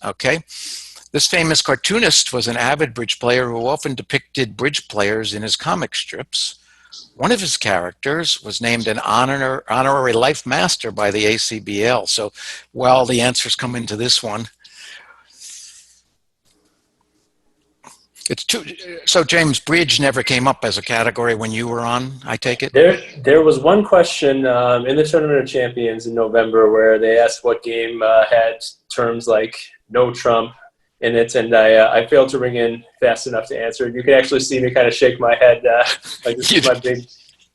Okay. This famous cartoonist was an avid bridge player who often depicted bridge players in his comic strips. One of his characters was named an honorary life master by the ACBL. So, well, the answers come into this one. It's too, so James, bridge never came up as a category when you were on, I take it? There was one question in the Tournament of Champions in November where they asked what game had terms like no trump in it, and I failed to ring in fast enough to answer. You could actually see me kind of shake my head like this is my big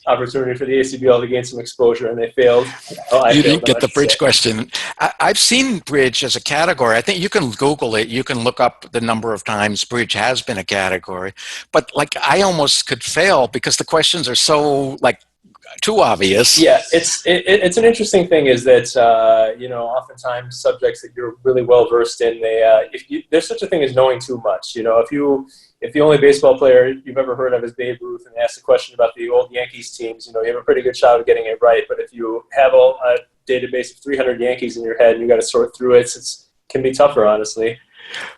opportunity for the ACBL to gain some exposure, and they failed. Oh, I You failed didn't them, get I the should say. bridge question. I've seen bridge as a category. I think you can Google it. You can look up the number of times bridge has been a category. But like, I almost could fail because the questions are so like too obvious. Yeah, it's an interesting thing is that oftentimes subjects that you're really well versed in, there's such a thing as knowing too much. If the only baseball player you've ever heard of is Babe Ruth and ask a question about the old Yankees teams, you have a pretty good shot of getting it right. But if you have a database of 300 Yankees in your head and you got to sort through it, it can be tougher, honestly.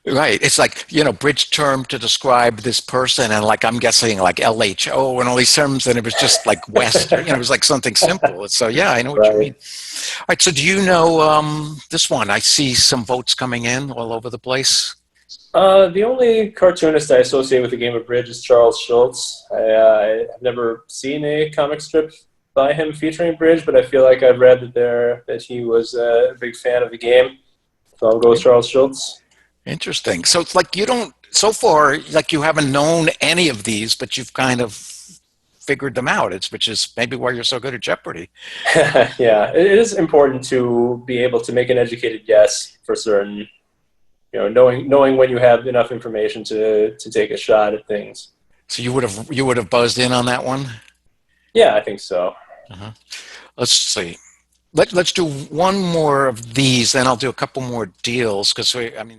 Right. It's like, bridge term to describe this person. And like, I'm guessing like LHO and all these terms. And it was just like West, it was like something simple. So yeah, I know what you Right. mean. All right. So do you know this one? I see some votes coming in all over the place. The only cartoonist I associate with the game of bridge is Charles Schultz. I've never seen a comic strip by him featuring bridge, but I feel like I've read that he was a big fan of the game. So I'll go with Charles Schultz. Interesting. So it's like so far, like you haven't known any of these, but you've kind of figured them out. Which is maybe why you're so good at Jeopardy. Yeah, it is important to be able to make an educated guess for certain. Knowing when you have enough information to take a shot at things. So you would have buzzed in on that one. Yeah, I think so. Uh-huh. Let's see. Let's do one more of these, then I'll do a couple more deals because I mean.